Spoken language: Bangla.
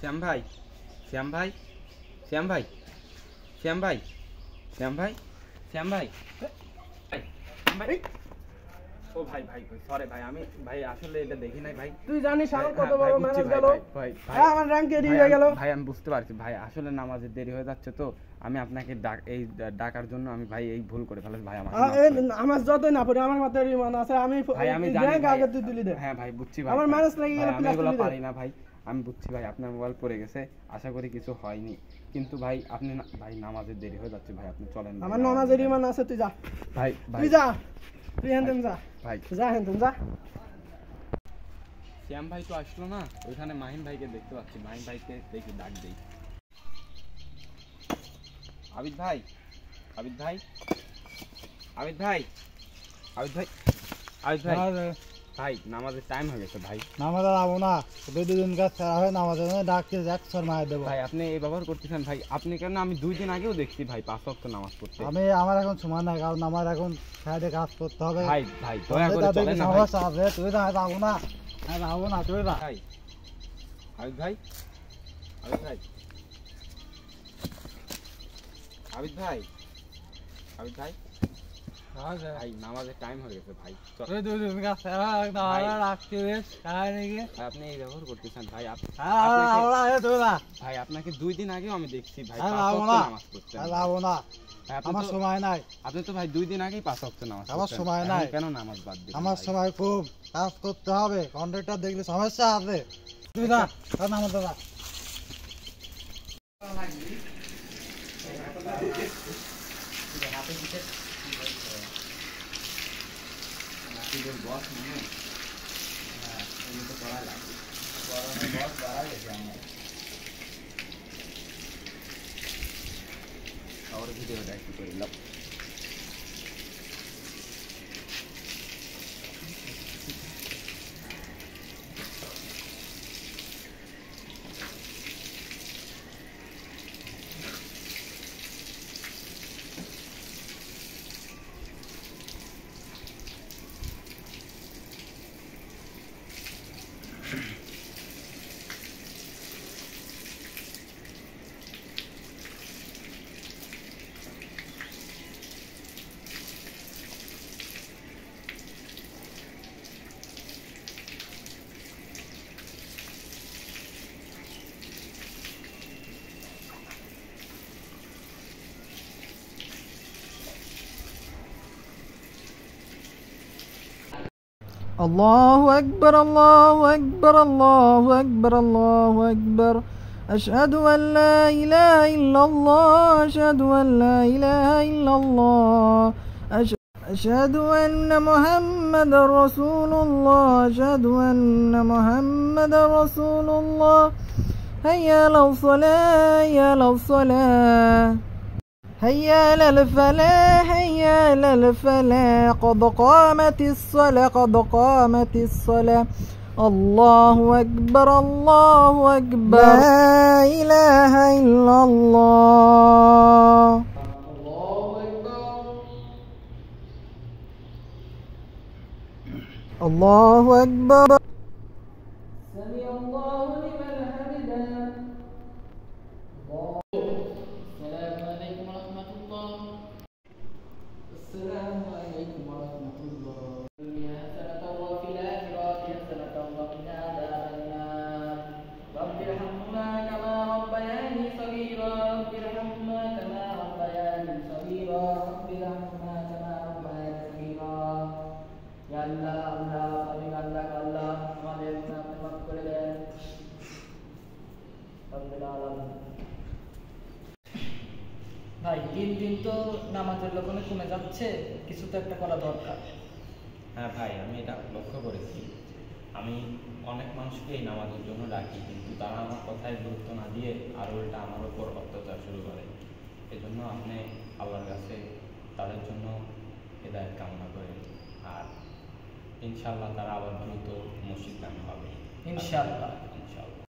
শ্যাম ভাই, শ্যাম ভাই, শ্যাম ভাই, শ্যাম ভাই, শ্যাম ভাই, শ্যাম ভাই, ভাই, ও ভাই ভাই সরি ভাই, আমি ভাই আসলে এটা দেখি নাই ভাই। তুই জানিস আমার কত বড় মেহনত গেল ভাই, আমার র‍্যাঙ্ক এড়িয়ে হয়ে গেল। ভাই আমি বুঝতে পারছি ভাই, আসলে নামাজের দেরি হয়ে যাচ্ছে তো আমি আপনাকে এই ডাকার জন্য আমি ভাই এই ভুল করে ফেলেছি ভাই। আমার যতই না পড়ে আমার মাথায় রিমান আছে, আমি ভাই আমি জানি আগে তুই দিলি দে। হ্যাঁ ভাই বুঝছি ভাই, আমার মাইনাস লাগি গেল, আমি এগুলো পারি না ভাই, আমি বুঝছি ভাই আপনার মোবাইল পড়ে গেছে, আশা করি কিছু হয়নি, কিন্তু ভাই আপনি ভাই নামাজের দেরি হয়ে যাচ্ছে ভাই, আপনি চলেন। আমার নামাজের রিমান আছে, তুই যা ভাই, তুই যা, তুই হেনতেন যা ভাই, যা হেনতেন যা। শ্যাম ভাই তো আসলো না, ওইখানে মাহিন ভাইকে দেখতে পাচ্ছি, মাহিন ভাইকে দেখি ডাক দেই। আবিদ ভাই, আবিদ ভাই, আবিদ ভাই, আবিদ ভাই, আবিদ ভাই, ভাই নামাজের টাইম হয়ে গেছে ভাই। নামাজ যাবো না, দুদিন কাজ ছাড়া হয় নামাজ ডাকতে এক সর মায়ের দেবো। ভাই আপনি এই ব্যবহার করতেছেন ভাই, আপনি কেন, আমি 2 দিন আগেও দেখছি ভাই 5 ওয়াক্ত নামাজ পড়তে। আমার এখন সময় নাই, কারণ আমার এখন সাইডে কাজ করতে হবে। ভাই ভাই দয়া করে চলেন না ভাই। তুই না যাবো না, যাবো না, তুই না ভাই। আবিদ ভাই, আবিদ ভাই, আবিদ ভাই, আবিদ ভাই, ভাই নামাজের টাইম হয়ে গেছে ভাই, আপনি এই ব্যবহার করতেছেন ভাই। ভাই আপনাকে 2 দিন আগেও আমি দেখছি ভাই নামাজ পড়তেন। আমার সময় নাই। আপনি তো ভাই 2 দিন আগেই 5 ওয়াক্ত নামাজ, আমার সময় নাই, কেন নামাজ বাদ দিলেন? আমার সময় খুব, কাজ করতে হবে, কন্ট্রাক্টর দেখলে সমস্যা আছে। তুই না নামাজ দাদা বস মনে হ্যাঁ তো করা লাগবে, গরমে বস বাড়া গেছে আমার। और ভিডিওটা একটু করে নাও। الله أكبر الله أكبر الله أكبر الله أكبر أشهد أن لا إله إلا الله أشهد أن لا إله إلا الله أشهد أن محمد رسول الله أشهد أن محمد رسول الله هيا على الصلاة هيا على الصلاة هيا على الفلاح هيا على الفلاح قد قامت الصلاة قد قامت الصلاة الله أكبر الله أكبر لا إله إلا الله الله أكبر سمع الله لمن حمده. السلام عليكم ورحمة الله. السلام عليكم ورحمة الله. الدنيا حسنة وفي الآخرة حسنة وقنا عذاب النار. رب ارحمهما كما ربياني صغيرا رب ارحمهما كما ربياني صغيرا رب ارحمهما كما ربياني صغيرا. يا الله الله আমি আল্লাহ আল্লাহ আমাদের নামে মাফ করে দেন। রব্বিল আলামিন। ভাই দিন দিন তো নামাজের লোকনে কমে যাচ্ছে, কিছু তো একটা করা দরকার। হ্যাঁ ভাই আমি এটা লক্ষ্য করেছি, আমি অনেক মানুষকে এই নামাজের জন্য ডাকি, কিন্তু তারা আমার কথায় গুরুত্ব না দিয়ে আর উল্টা আমার উপর অত্যাচার শুরু করে। এজন্য আপনি আল্লাহর কাছে তাদের জন্য হেদায়েত কামনা করেন, আর ইনশাআল্লাহ তারা আবার দ্রুত মসজিদ গামী হবে। ইনশাআল্লাহ ইনশাআল্লাহ।